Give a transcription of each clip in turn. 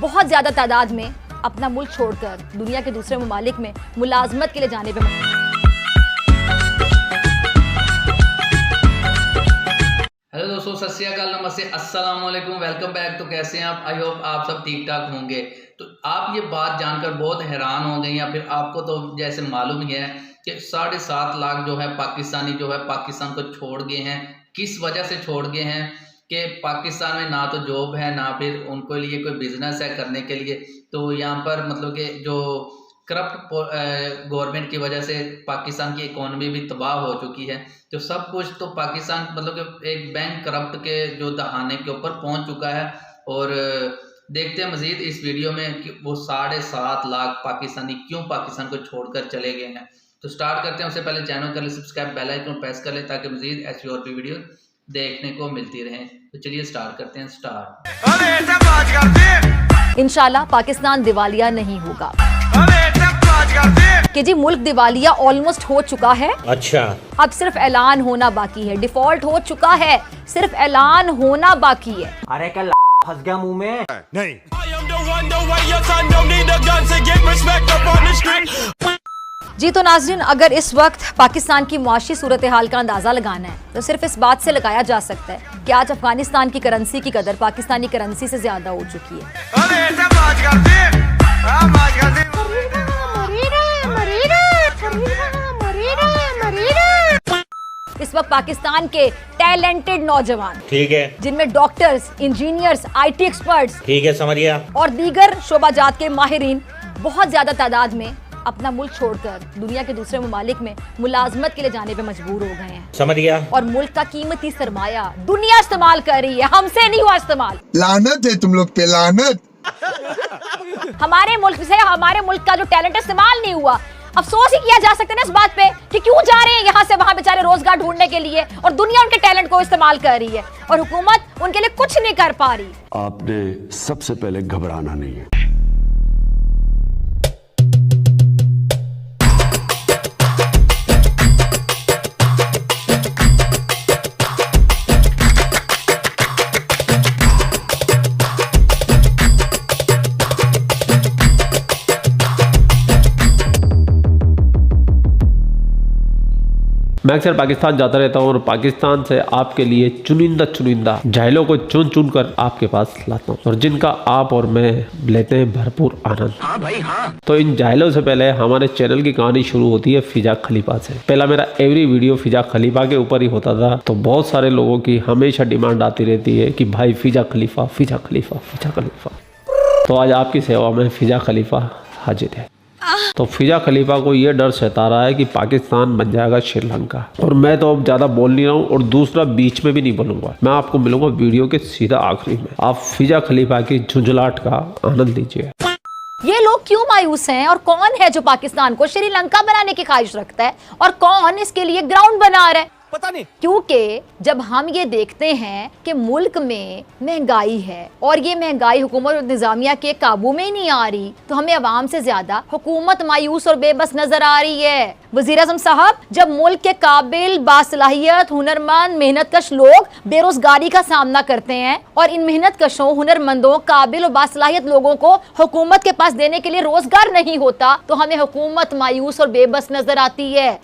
बहुत ज्यादा तादाद में अपना मुल्क छोड़कर दुनिया के दूसरे ममालिक में मुलाजमत के लिए जाने पे हेलो दोस्तों, सत श्री अकाल, नमस्ते, अस्सलाम वालेकुम, वेलकम बैक। तो कैसे हैं आप? आई होप आप सब ठीक ठाक होंगे। तो आप ये बात जानकर बहुत हैरान हो गए, या फिर आपको तो जैसे मालूम ही है कि 7.5 लाख जो है पाकिस्तानी जो है पाकिस्तान को छोड़ गए हैं। किस वजह से छोड़ गए हैं कि पाकिस्तान में ना तो जॉब है, ना फिर उनको लिए कोई बिजनेस है करने के लिए। तो यहाँ पर मतलब कि जो करप्ट गवर्नमेंट की वजह से पाकिस्तान की इकोनॉमी भी तबाह हो चुकी है। तो सब कुछ तो पाकिस्तान मतलब कि एक बैंक करप्ट के जो दहाने के ऊपर पहुंच चुका है। और देखते हैं मजीद इस वीडियो में कि वो 7.5 लाख पाकिस्तानी क्यों पाकिस्तान को छोड़कर चले गए हैं। तो स्टार्ट करते हैं। उससे पहले चैनल कर ले सब्सक्राइब, बेल आइकन प्रेस कर ले ताकि मजीद ऐसी और भी वीडियो देखने को मिलती रहे। तो चलिए स्टार्ट करते हैं। इंशाल्लाह पाकिस्तान दिवालिया नहीं होगा कि जी मुल्क दिवालिया ऑलमोस्ट हो चुका है। अच्छा, अब सिर्फ ऐलान होना बाकी है। डिफॉल्ट हो चुका है, सिर्फ ऐलान होना बाकी है। अरे कल फंस गया मुंह में। नहीं। जी तो नाज़रीन, अगर इस वक्त पाकिस्तान की मुआशी सूरत हाल का अंदाज़ा लगाना है तो सिर्फ इस बात से लगाया जा सकता है कि आज अफगानिस्तान की करेंसी की कदर पाकिस्तानी करेंसी से ज्यादा हो चुकी है। इस वक्त पाकिस्तान के टैलेंटेड नौजवान, ठीक है, जिनमें डॉक्टर्स, इंजीनियर्स, IT एक्सपर्ट्स, ठीक है, समझ गया, और दीगर शोबाजात के माहिरीन बहुत ज्यादा तादाद में अपना मुल्क छोड़कर दुनिया के दूसरे ममालिक में मुलाजमत के लिए जाने पे मजबूर हो गए हैं। समझ गया। और मुल्क का कीमती सरमाया दुनिया इस्तेमाल कर रही है, हमसे नहीं हुआ इस्तेमाल। लानत है तुम लोग पे, लानत। हमारे मुल्क से हमारे मुल्क का जो टैलेंट इस्तेमाल नहीं हुआ। अफसोस ही किया जा सकता है ना इस बात पे कि क्यों जा रहे हैं यहाँ से वहाँ बेचारे रोजगार ढूंढने के लिए, और दुनिया उनके टैलेंट को इस्तेमाल कर रही है और हुकूमत उनके लिए कुछ नहीं कर पा रही। आपने सबसे पहले घबराना नहीं है। मैं अक्सर पाकिस्तान जाता रहता हूँ और पाकिस्तान से आपके लिए चुनिंदा जाहिलों को चुन चुन कर आपके पास लाता हूँ, और जिनका आप और मैं लेते हैं भरपूर आनंद। हाँ भाई हाँ। तो इन जाहिलों से पहले हमारे चैनल की कहानी शुरू होती है फिजा खलीफा से। पहला मेरा एवरी वीडियो फिजा खलीफा के ऊपर ही होता था। तो बहुत सारे लोगों की हमेशा डिमांड आती रहती है कि भाई फिजा खलीफा, फिजा खलीफा, फिजा खलीफा। तो आज आपकी सेवा में फिजा खलीफा हाजिर है। तो फिजा खलीफा को यह डर सता रहा है कि पाकिस्तान बन जाएगा श्रीलंका। और मैं तो अब ज्यादा बोल नहीं रहा हूँ, और दूसरा बीच में भी नहीं बोलूंगा। मैं आपको मिलूंगा वीडियो के सीधा आखिरी में। आप फिजा खलीफा की झुंझलाहट का आनंद लीजिए। ये लोग क्यों मायूस हैं, और कौन है जो पाकिस्तान को श्रीलंका बनाने की ख्वाहिश रखता है, और कौन इसके लिए ग्राउंड बना रहा है? पता नहीं। क्योंकि जब हम ये देखते हैं कि मुल्क में महंगाई है और ये महंगाई हुकूमत और निजामिया के काबू में ही नहीं आ रही, तो हमें अवाम से ज्यादा हुकूमत मायूस और बेबस नजर आ रही है। वज़ीर आज़म साहब, जब मुल्क के काबिल, बासलाहियत, हुनरमंद, मेहनतकश लोग बेरोजगारी का सामना करते हैं, और इन मेहनतकशों, हुनरमंदों, काबिल और बासलाहियत लोगों को हुकूमत के पास देने के लिए रोजगार नहीं होता, तो हमें हुकूमत मायूस और बेबस नजर आती है।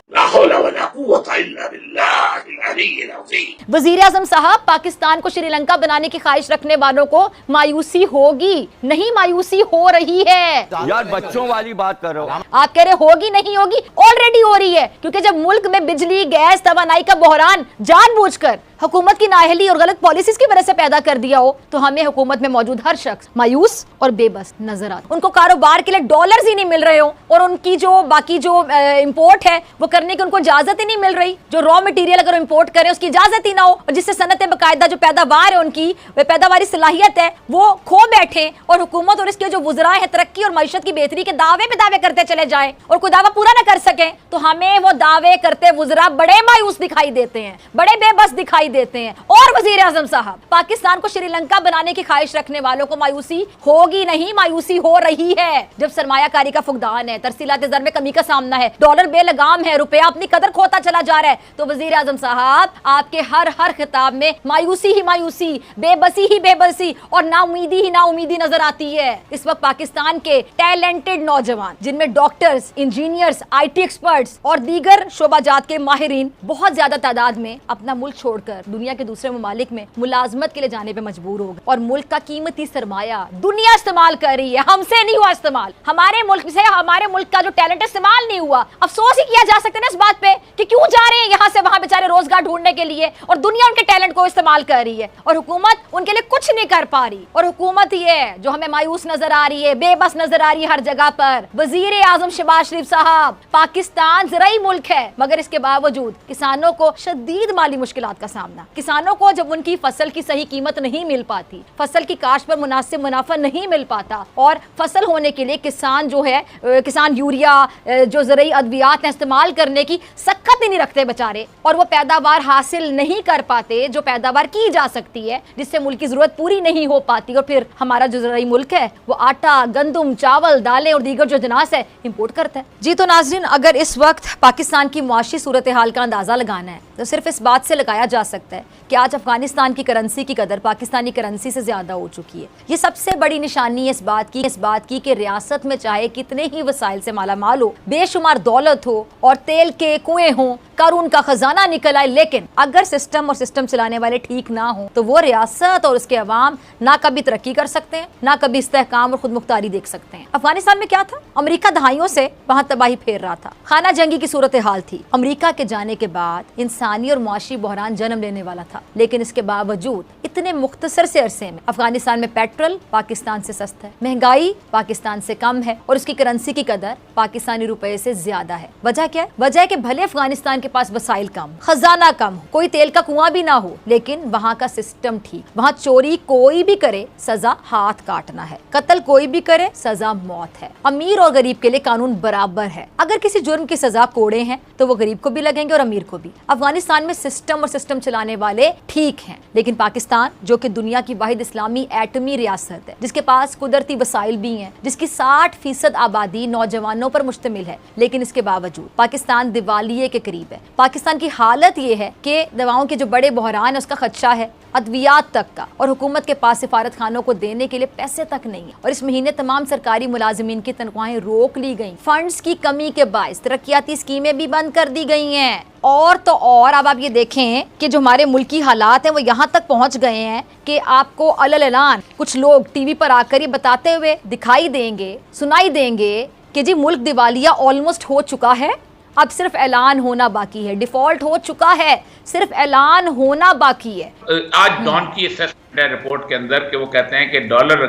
वज़ीर आज़म साहब, पाकिस्तान को श्रीलंका बनाने की ख्वाहिश रखने वालों को मायूसी होगी, नहीं मायूसी हो रही है। यार बच्चों वाली बात करो। आप कह रहे होगी नहीं होगी, ऑलरेडी हो रही है। क्योंकि जब मुल्क में बिजली, गैस, तवानाई का बहरान जानबूझकर हुकूमत की नाअहली और गलत पॉलिसीज की वजह से पैदा कर दिया हो, तो हमें हुकूमत में मौजूद हर शख्स मायूस और बेबस नजर आता। उनको कारोबार के लिए डॉलर्स ही नहीं मिल रहे हो, और उनकी जो बाकी जो इंपोर्ट है वो करने की उनको इजाजत ही नहीं मिल रही। जो रॉ मटेरियल अगर इंपोर्ट करें उसकी इजाजत ही ना हो, और जिससे सनत बाकायदा जो पैदावार है उनकी पैदावारी सलाहियत है वो खो बैठे, और हुकूमत और इसके जो वुज़राए हैं तरक्की और मईशत की बेहतरी के दावे पे दावे करते चले जाएं और कोई दावा पूरा ना कर सके, तो हमें वो दावे करते वुज़रा बड़े मायूस दिखाई देते हैं, बड़े बेबस दिखाई दिखाई देते हैं। और वजीर आजम साहब, पाकिस्तान को श्रीलंका बनाने की ख्वाहिश रखने वालों को मायूसी होगी नहीं, मायूसी हो रही है। जब सरमायाकारी का फुकदान है, तरसीलात ज़र में कमी का सामना है, डॉलर बेलगाम है, रुपया अपनी कदर खोता चला जा रहा है, तो वजीर आजम साहब आपके हर खिताब में मायूसी ही मायूसी, बेबसी ही बेबसी और नाउमीदी ही नाउमीदी नजर आती है। इस वक्त पाकिस्तान के टैलेंटेड नौजवान, जिनमें डॉक्टर्स, इंजीनियर्स, IT एक्सपर्ट्स और दीगर शोबाजात के माहिरीन बहुत ज्यादा तादाद में अपना मुल्क छोड़कर दुनिया के दूसरे ममालिक में मुलाजमत के लिए जाने पे मजबूर हो गए और मुल्क का कीमती सरमाया दुनिया इस्तेमाल कर रही है। हमसे नहीं हुआ इस्तेमाल, हमारे मुल्क से हमारे मुल्क का जो टैलेंट इस्तेमाल नहीं हुआ। अफसोस ही किया जा सकता है ना इस बात पे कि क्यों जा रहे हैं यहाँ से वहां बेचारे रोजगार ढूंढने के लिए और दुनिया उनके टैलेंट को इस्तेमाल कर रही है और हुकूमत उनके लिए कुछ नहीं कर पा रही। और हुकूमत ये जो हमें मायूस नजर आ रही है, बेबस नजर आ रही है हर जगह पर। वजीर आजम शहबाज शरीफ साहब, पाकिस्तान ज़राई मुल्क है मगर इसके बावजूद किसानों को शदीद माली मुश्किलात का सामना। किसानों को जब उनकी फसल की सही कीमत नहीं मिल पाती, फसल की काश्त पर मुनासिब मुनाफा नहीं मिल पाता और फसल होने के लिए किसान जो है किसान यूरिया जो ज़राई अद्वियात इस्तेमाल करने की सख्त ही नहीं रखते बेचारे और वो पैदावार हासिल नहीं कर पाते जो पैदावार की जा सकती है, जिससे मुल्क की जरूरत पूरी नहीं हो पाती और फिर हमारा जो ज़राई मुल्क है वो आटा, गंदुम, चावल, दालें और दीगर जो जनास है इंपोर्ट करता है। जी तो नाज़रीन, अगर इस वक्त पाकिस्तान की मुआशी सूरत हाल का अंदाज़ा लगाना है तो सिर्फ इस बात से लगाया जा सकता है कि आज अफगानिस्तान की करेंसी की कदर पाकिस्तानी करेंसी से ज़्यादा हो चुकी है। ये सबसे बड़ी निशानी है इस बात की कि रियासत में चाहे कितने ही वसाइल से माला माल हो, बेशुमार दौलत हो और तेल के कुएं हों, कारून का खजाना निकल आए, लेकिन अगर सिस्टम और सिस्टम चलाने वाले ठीक ना हो तो वो रियासत और उसके अवाम ना कभी तरक्की कर सकते हैं, ना कभी इस्तेहकाम और खुद मुख्तारी देख सकते हैं। अफगानिस्तान में क्या था? अमेरिका दहाइयों से वहां तबाही फेर रहा था, खाना जंगी की सूरत हाल थी। अमेरिका के जाने के बाद इंसानी और मुआशी बहरान जन्म लेने वाला था, लेकिन इसके बावजूद इतने मुख्तसर से अरसे में अफगानिस्तान में पेट्रोल पाकिस्तान से सस्ता है, महंगाई पाकिस्तान से कम है और उसकी करेंसी की कदर पाकिस्तानी रुपए से ज्यादा है। वजह क्या है? वजह है कि भले अफगानिस्तान के पास वसाइल कम, खजाना कम, कोई तेल का कुआं भी ना हो, लेकिन वहाँ का सिस्टम ठीक। वहाँ चोरी कोई भी करे सजा हाथ काटना है, कत्ल कोई भी करे सजा मौत है। अमीर और गरीब के लिए कानून बराबर है। अगर किसी जुर्म की सजा कोड़े हैं तो वो गरीब को भी लगेंगे और अमीर को भी। अफगानिस्तान में सिस्टम और सिस्टम चलाने वाले ठीक हैं, लेकिन पाकिस्तान जो कि दुनिया की वाहिद इस्लामी एटमी रियासत है, जिसके पास कुदरती वसाइल भी हैं, जिसकी 60% आबादी नौजवानों पर मुश्तमिल है, लेकिन इसके बावजूद पाकिस्तान दिवालिये के करीब है। पाकिस्तान की हालत ये है कि दवाओं के जो बड़े बहरान है उसका खदशा है, अद्वियात तक का, और हुकूमत के पास सिफारत खानों को देने के लिए पैसे तक नहीं है। और इस महीने तमाम सरकारी मुलाजिमीन की तनख्वाहें रोक ली गई। फंड्स की कमी के बायस तरक्याती स्कीमें भी बंद कर दी गई हैं। और तो और अब आप ये देखें कि जो हमारे मुल्की हालात हैं वो यहाँ तक पहुँच गए हैं कि आपको अलल ऐलान कुछ लोग टीवी पर आकर ही बताते हुए दिखाई देंगे, सुनाई देंगे कि जी मुल्क दिवालिया ऑलमोस्ट हो चुका है, अब सिर्फ ऐलान होना बाकी है, डिफॉल्ट हो चुका है, सिर्फ ऐलान होना बाकी है। आज डॉन की असेसमेंट है रिपोर्ट के अंदर कि वो कहते हैं कि डॉलर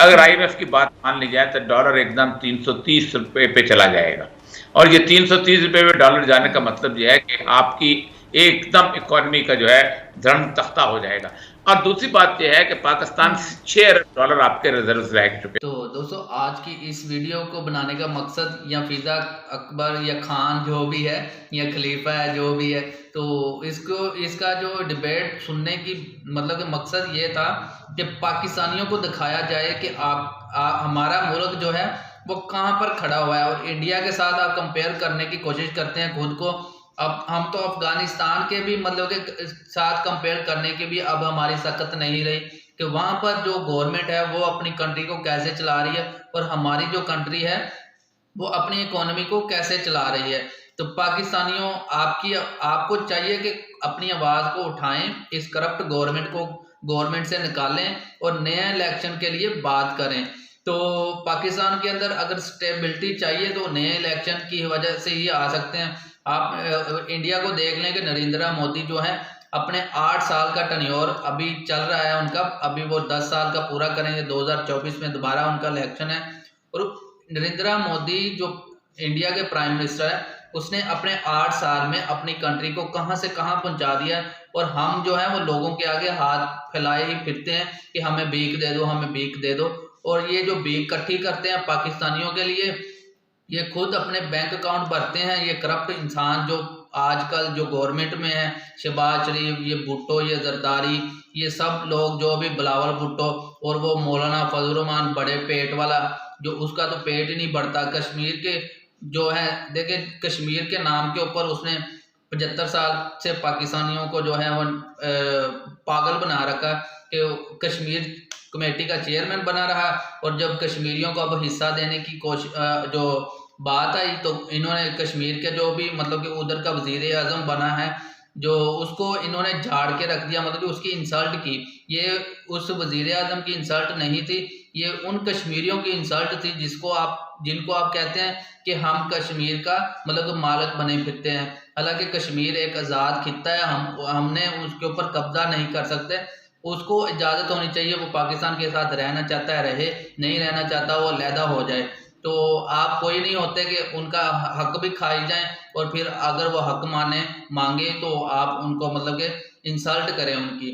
अगर IMF की बात मान ली जाए तो डॉलर एकदम 330 रुपए पे चला जाएगा। और ये 330 रुपए पे डॉलर जाने का मतलब यह है कि आपकी एकदम इकोनॉमी का जो है धर्म तख्ता हो जाएगा। और दूसरी बात यह है कि पाकिस्तान $6 अरब आपके रिजर्व रह चुके। तो दोस्तों, आज की इस वीडियो को बनाने का मकसद या फिजा अकबर या खान जो भी है या खलीफा है जो भी है, तो इसका जो डिबेट सुनने की मतलब मकसद ये था कि पाकिस्तानियों को दिखाया जाए कि हमारा मुल्क जो है वो कहाँ पर खड़ा हुआ है, और इंडिया के साथ आप कंपेयर करने की कोशिश करते हैं खुद को। अब हम तो अफगानिस्तान के भी मतलब के साथ कंपेयर करने की भी अब हमारी सकत नहीं रही कि वहाँ पर जो गवर्नमेंट है वो अपनी कंट्री को कैसे चला रही है और हमारी जो कंट्री है वो अपनी इकोनॉमी को कैसे चला रही है। तो पाकिस्तानियों, आपको चाहिए कि अपनी आवाज़ को उठाएं, इस करप्ट गवर्नमेंट से निकालें और नए इलेक्शन के लिए बात करें। तो पाकिस्तान के अंदर अगर स्टेबिलिटी चाहिए तो नए इलेक्शन की वजह से ही आ सकते हैं। आप इंडिया को देख लें कि नरेंद्र मोदी जो है अपने 8 साल का टन्योर अभी चल रहा है उनका, अभी वो 10 साल का पूरा करेंगे, 2024 में दोबारा उनका इलेक्शन है। और नरेंद्र मोदी जो इंडिया के प्राइम मिनिस्टर है उसने अपने 8 साल में अपनी कंट्री को कहां से कहां पहुंचा दिया, और हम जो है वो लोगों के आगे हाथ फैलाए ही फिरते हैं कि हमें भीख दे दो, हमें भीख दे दो। और ये जो भीख इकट्ठी करते हैं पाकिस्तानियों के लिए, ये खुद अपने बैंक अकाउंट भरते हैं। ये करप्ट इंसान जो आजकल जो गवर्नमेंट में है, शहबाज शरीफ, ये भुट्टो, ये जरदारी, ये सब लोग जो भी बिलावल भुट्टो और वो मौलाना फजल रहमान बड़े पेट वाला, जो उसका तो पेट ही नहीं बढ़ता। कश्मीर के जो है देखिए, कश्मीर के नाम के ऊपर उसने 75 साल से पाकिस्तानियों को जो है वो पागल बना रखा कि कश्मीर कमेटी का चेयरमैन बना रहा। और जब कश्मीरियों को अब हिस्सा देने की कोशिश जो बात आई तो इन्होंने कश्मीर के जो भी मतलब कि उधर का वजीर आजम बना है जो उसको इन्होंने झाड़ के रख दिया, मतलब कि उसकी इंसल्ट की। ये उस वजीर आजम की इंसल्ट नहीं थी, ये उन कश्मीरियों की इंसल्ट थी जिनको आप कहते हैं कि हम कश्मीर का मतलब मालिक बने फिरते हैं। हालांकि कश्मीर एक आज़ाद खित्ता है, हमने उसके ऊपर कब्जा नहीं कर सकते। उसको इजाज़त होनी चाहिए, वो पाकिस्तान के साथ रहना चाहता है रहे, नहीं रहना चाहता वो अलहदा हो जाए। तो आप कोई नहीं होते कि उनका हक भी खाई जाए और फिर अगर वो हक मांगे तो आप उनको मतलब कि इंसल्ट करें उनकी।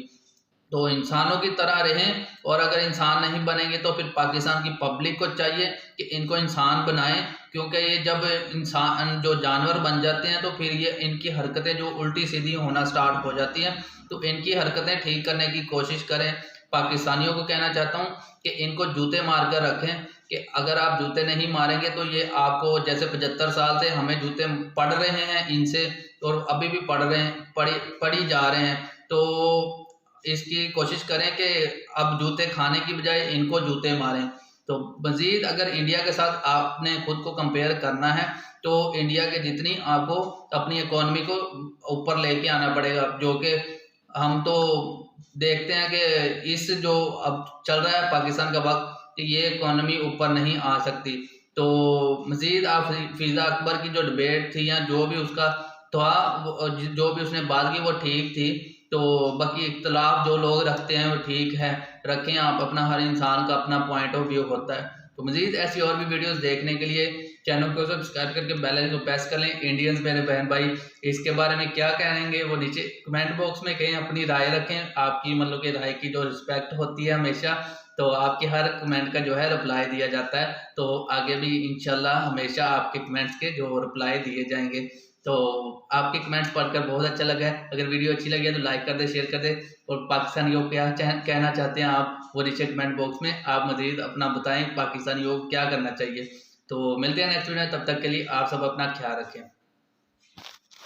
तो इंसानों की तरह रहें, और अगर इंसान नहीं बनेंगे तो फिर पाकिस्तान की पब्लिक को चाहिए कि इनको इंसान बनाएं, क्योंकि ये जब इंसान जो जानवर बन जाते हैं तो फिर ये इनकी हरकतें जो उल्टी सीधी होना स्टार्ट हो जाती हैं। तो इनकी हरकतें ठीक करने की कोशिश करें। पाकिस्तानियों को कहना चाहता हूँ कि इनको जूते मार कर रखें कि अगर आप जूते नहीं मारेंगे तो ये आपको जैसे 75 साल से हमें जूते पड़ रहे हैं इनसे, और अभी भी पड़ी जा रहे हैं। तो इसकी कोशिश करें कि अब जूते खाने की बजाय इनको जूते मारें। तो मज़ीद अगर इंडिया के साथ आपने खुद को कंपेयर करना है तो इंडिया के जितनी आपको अपनी इकोनॉमी को ऊपर लेके आना पड़ेगा, जो कि हम तो देखते हैं कि इस जो अब चल रहा है पाकिस्तान का वक्त, ये इकोनॉमी ऊपर नहीं आ सकती। तो मज़ीद आप फिज़ा अकबर की जो डिबेट थी या जो भी उसका था, जो भी उसने बात की वो ठीक थी। तो बाकी इख्तलाफ जो लोग रखते हैं वो ठीक है, रखें आप अपना, हर इंसान का अपना पॉइंट ऑफ व्यू होता है। तो मज़ीद ऐसी और भी वीडियोस देखने के लिए चैनल को सब्सक्राइब करके बेल आइकन को प्रेस कर लें। इंडियंस मेरे बहन भाई इसके बारे में क्या कहेंगे वो नीचे कमेंट बॉक्स में कहें, अपनी राय रखें। आपकी मतलब कि राय की जो रिस्पेक्ट होती है हमेशा, तो आपके हर कमेंट का जो है रिप्लाई दिया जाता है। तो आगे भी इंशाल्लाह हमेशा आपके कमेंट्स के जो रिप्लाई दिए जाएंगे। तो आपके कमेंट्स पढ़कर बहुत अच्छा लगा है। अगर वीडियो अच्छी लगी है तो लाइक कर दे, शेयर कर दे, और पाकिस्तानियों को क्या कहना चाहते हैं आप वो नीचे कमेंट बॉक्स में आप मज़ीद अपना बताएं, पाकिस्तानियों को क्या करना चाहिए। तो मिलते हैं नेक्स्ट वीडियो में, तब तक के लिए आप सब अपना ख्याल रखें।